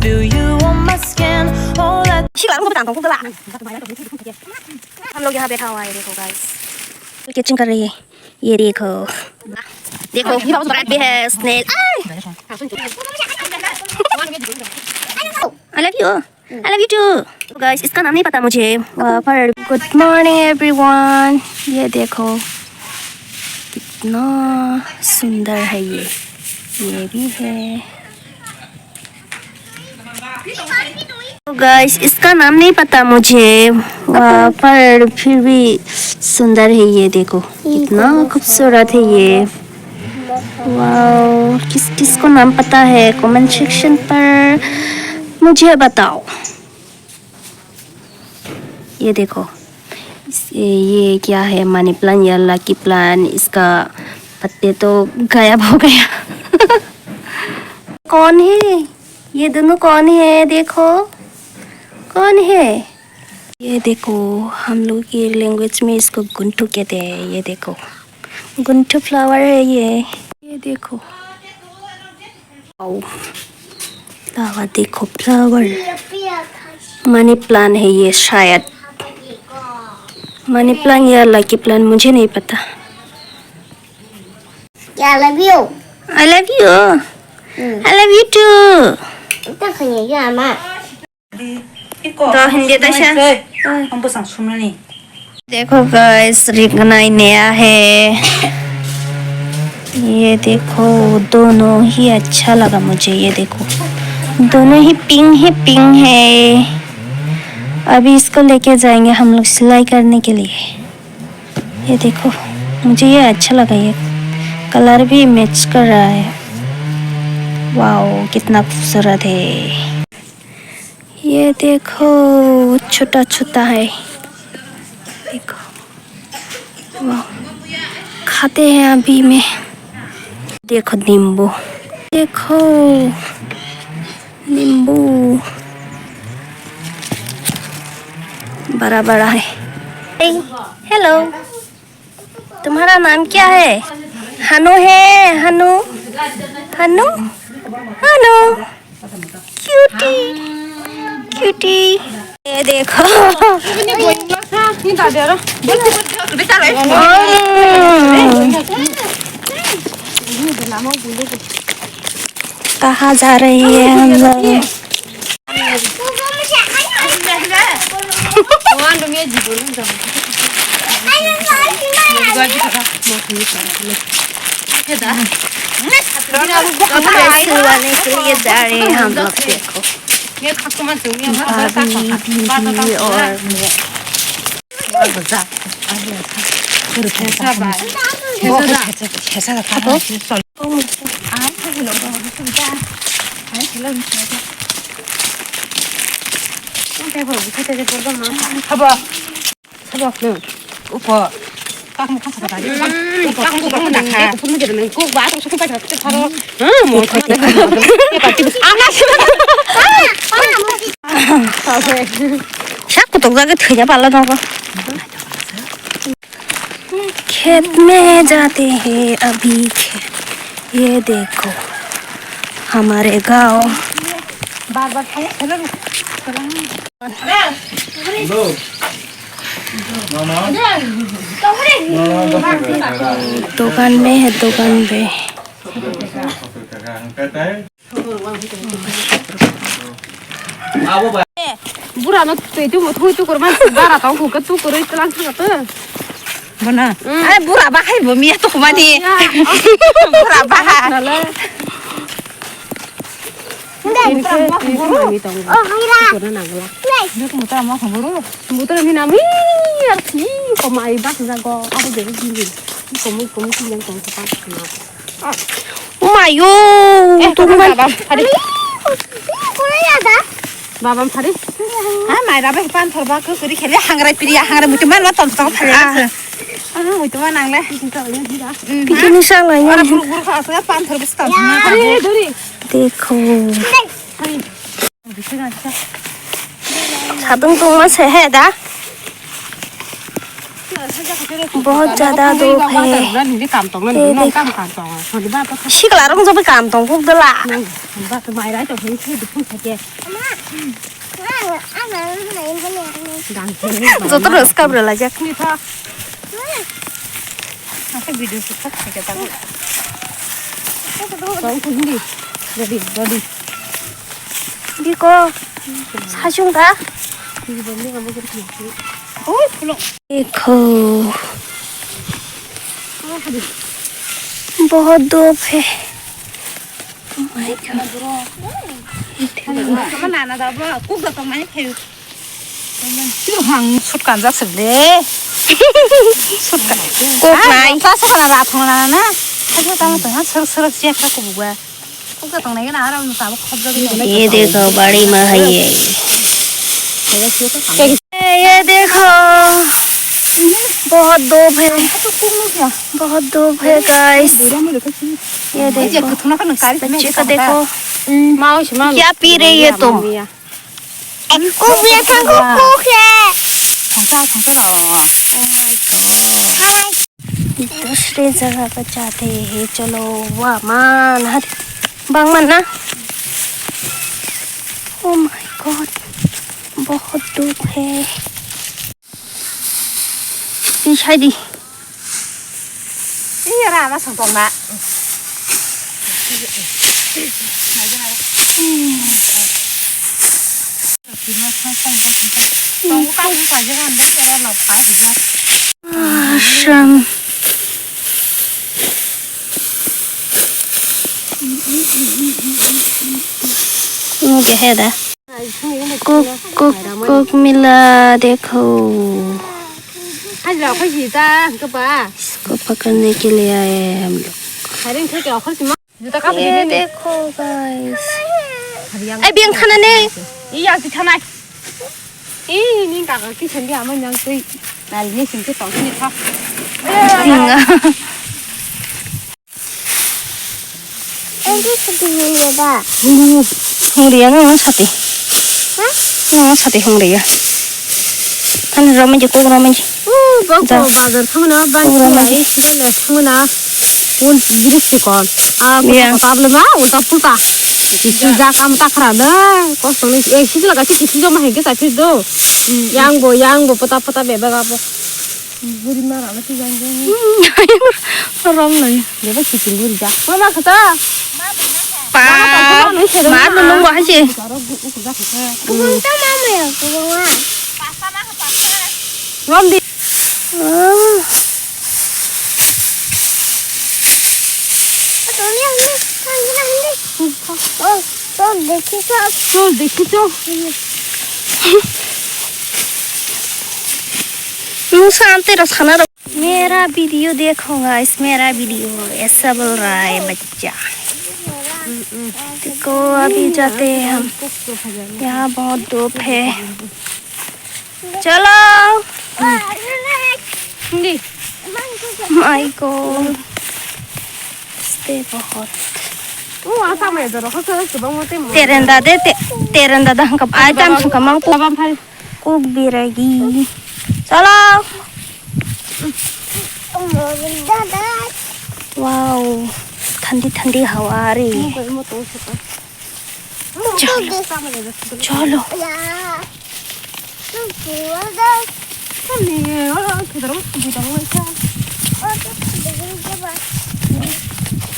feel you on my skin. Oh, let हम लोग यहाँ बैठा हुआ है देखो गाइस किचन कर रही है ये देखो ब्रेड भी है snail I love you too guys इसका नाम नहीं पता मुझे पर गुड मॉर्निंग एवरीवन ये देखो कितना सुंदर है ये भी है गाइस इसका नाम नहीं पता मुझे पर फिर भी सुंदर है ये देखो कितना खूबसूरत है ये वाओ किसको नाम पता है कमेंट सेक्शन पर मुझे बताओ ये देखो ये क्या है मनी प्लांट या लकी प्लांट इसका पत्ते तो गायब हो गया कौन है ये दोनों कौन है देखो कौन है ये देखो हम लोग की लैंग्वेज में इसको गुंटू कहते हैं ये देखो गुंटू फ्लावर है ये देखो फ्लावर देखो फ्लावर मनी प्लांट है ये शायद मनी प्लांट या लकी प्लांट मुझे नहीं पता I love you. I love you I love you too 딱 그냥 얘기 안 해. तो हिंदी दशा हम बस सुन नहीं देखो गाइस रिंगना नया है ये देखो दोनों ही अच्छा लगा मुझे ये देखो दोनों ही पिंक है अभी इसको लेके जाएंगे हम लोग सिलाई करने के लिए ये देखो मुझे ये अच्छा लगा ये कलर भी मैच कर रहा है वाओ कितना खूबसूरत है ये देखो छोटा छोटा है देखो वाह खाते हैं अभी में देखो नींबू देखो नींबू बड़ा बड़ा है हेलो तुम्हारा नाम क्या है हनु है हनु हनु हनु क्यूटी ये देखो कहाँ जा रही है हम लोग सिलवाने के लिए जा रहे हैं हम लोग देखो भाभी और 자꾸 동작이 되냐 발라놓고 खेत में जाते हैं अभी खेत ये देखो हमारे गांव दुकान में है दुकान पे बुरा न त्यो म थोइ टुकुर मा बारा त खुक टुकुर इतलां खत बना अरे बुरा बाखाइ भमिया तो माने बुरा बाखा मुता म खबरो मुतर नि नामी अर्थि कमाइ बास जागो आबो देबो दिनि कमु किन कम सपा मायो तुम्हारा बाबा अरे 뭐야 बाबा फारि हा माइरा बे पान थरबा को करि खेले हांग्रा पिरिया हांग्रा मुतमान मा तम तम फाले मुतमान नांगले पिकनिक सालाय अरे गुरु खासा पान थरबा तम अरे दोरी देखो 자동 동화 세해다 बहुत ज्यादा धूप है ये देखो शिकला रंग जब काम तो खूब दला जो तो रस का बरला जा वीडियो से तक है क्या रेडी देखो साशुंगा देखो बहुत धूप है 나나 나봐 꼭다 또 많이 태우 황 숯간 잡슬래 숯간 꼭 많이 싸서라 통나나 하고 담아 또 서럭서럭 찌 갖고 뭐야 꼭다 동네가 나라면 다 겁적이 ये देखो बड़ी माँ है ये देखो बहुत धूप है बहुत धूप है गाइस ये 이제 देखो 그 통나가는 까리 बच्चे को देखो 마우시 마 क्या पी रही है तुम 꼬비야 탕국국해. 장사라 दूसरे जगह पर जाते हैं चलो वाह मान हट बांगमन ना ओ माय गॉड बहुत धूप है पीछे दी 이해라 나 성동나 आश्रम मुझे है दा कुक मिला देखो 하지라 커지다 그거 봐 इसको पकड़ने के लिए आए हैं हम लोग 다른 새끼 커지 마 누가 까불 ये देखो गाइस आई बियन खाना ने 이 양치 차나 이 니가 그 전에 아마 그냥 그 날이 심지 정신이 타 애기도 비밀이다. 홍리야 너 사대 너 사대 홍리야 하늘 라면지 꼭 라면지 먹고 바들 상나 반지 시간에 상나 온 이리스 건아 밥을 마 오다 풀다 진짜 감다 크라다 거기서 이 시절 같이 시절만 해게 사실도 양보 보다 매배가 뭐 우리만 안 하지 양갱이 람네 내가 시킨 우리자 엄마 가자 빠 má mình luôn quá chị 그건 또 마음이야, 그거야. 그럼 네 너네 한대. 너 내키서 내 키죠 नुकसान तेरा खाना मेरा वीडियो देखो गाइस मेरा वीडियो ऐसा बोल रहा है बच्चा देखो अभी जाते हैं हम यहाँ बहुत धूप है चलो माय गॉड बहुत 아사마에 들어 허서 그거 못 때문에 तेरे दादा हम कब आए टाइम से कमाल को भी रहेगी चलो वाओ ठंडी ठंडी हवा आ रही है चलो 야. 좀 좋아다. 아니 그대로 비다 뭐야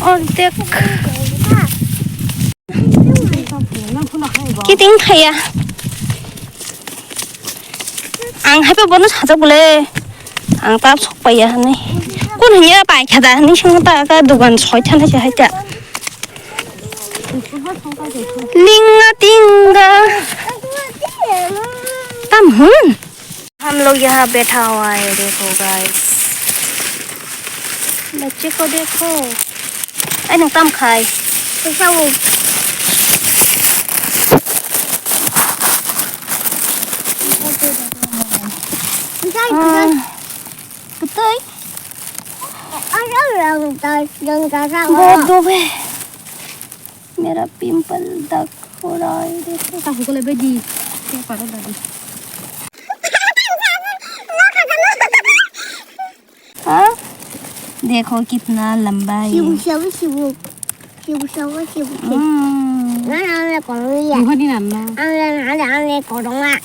और देख कितनी खाया आं हाय पे बनू साजा बोले आं ताप sok पाया हने कौन है पाई खादा हने संगता का दुकान छय थाना से हायता लिंगा तिंगा तम हम लोग यहाँ बैठा हुआ है देखो गाइस बच्चे को देखो anh tăm khai sao cái tới बहुत धूप है मेरा पिंपल तक हो रहा है देखो ता 그거 레벨이 또 바로 나지 हाँ देखो कितना लंबा है ये। 나는 거루야. 이거는 안 나. 나는 거루야.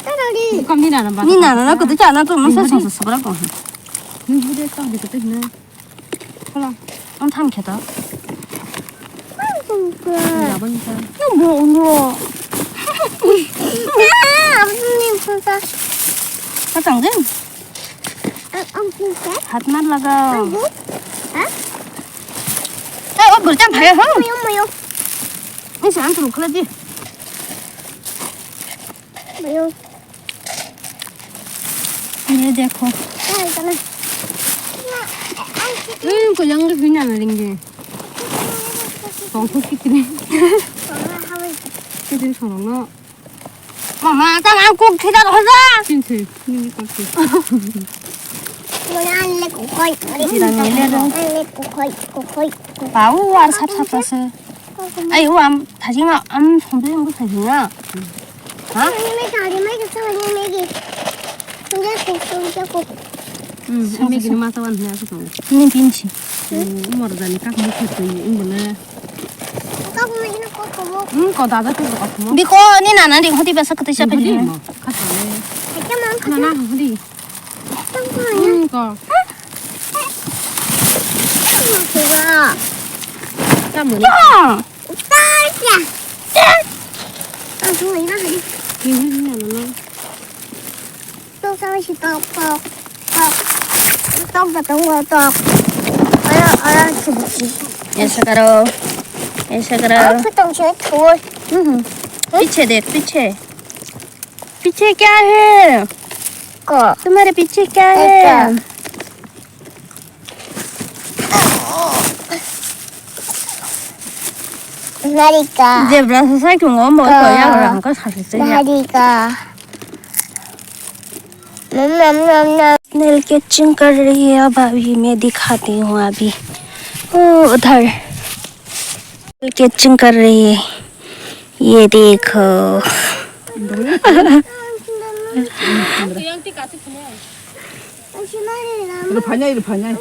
따라리. 깜디는 안 봐. 니 나는 나 그때 안 하고 무슨 소리 써라고. 이거 딱 이거 또 있네. 콜라. 엄청 개다. 아버니까. 이거 뭐 오늘어? 아버님 진짜. 화장진? 진짜? हाथ मत लगाओ। 뭐? ए ओ गुरजान भाई हो। 뭐요? इसे अंत रुक ले जी। 뭐요? ये देखो। 잠깐만. 그 양도 그냥 안 링게. 너무 끼끼네. 그들 저러나. मामा तमाम को खिदा हो जा। 진짜 힘이 깎이. 뭐야? 고코이. 고코이. 바우 알 삽삽해서. 아이 와 다시 안 손도 거 되냐? 님이 다리만 있어. 님이. 이제 꼭. 생맥이는 맛아 왔네 아주. 니 빈치. 우마르다니까 못했어 이거는. 아까 보면 이거 꼭 먹어. 거 나다 뜯어 갖고 뭐. बिको नी नाना दी होती बस कते से 어디 पड़ी 뭐. 갔다네. 잠깐만. 하나 어디. 잠깐만요. 거. 제가 땀 뭐니? 야 딸이야. 아, 좋아. 이거 하지. 이거는 안 나. 또 싸우시 떡. 떡 같은 거 떡. 알아, 뭐지? ऐसा करो 그 동시에 돌. पीछे देख पीछे क्या है 거. तुम्हारे पीछे क्या है 나리가. जेब्रा से साइड में 먹을 거야 그럼 그 사실 쓰냐 나리가. 냠냠냠냠. नेल स्केचिंग कर रही है अब अभी मैं दिखाती हूँ अभी ओ उधर स्केचिंग कर रही है ये देखो 이거 반야.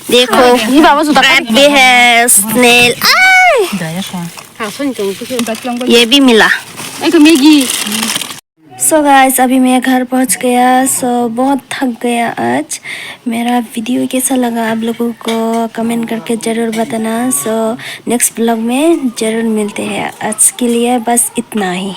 देखो 이 봐봐서 나 भी है स्नेल 아, 손이 좀 그게 ये भी मिला 그 메기. सो गाइस अभी मैं घर पहुंच गया सो बहुत थक गया आज मेरा वीडियो कैसा लगा आप लोगों को कमेंट करके ज़रूर बताना सो नेक्स्ट ब्लॉग में ज़रूर मिलते हैं आज के लिए बस इतना ही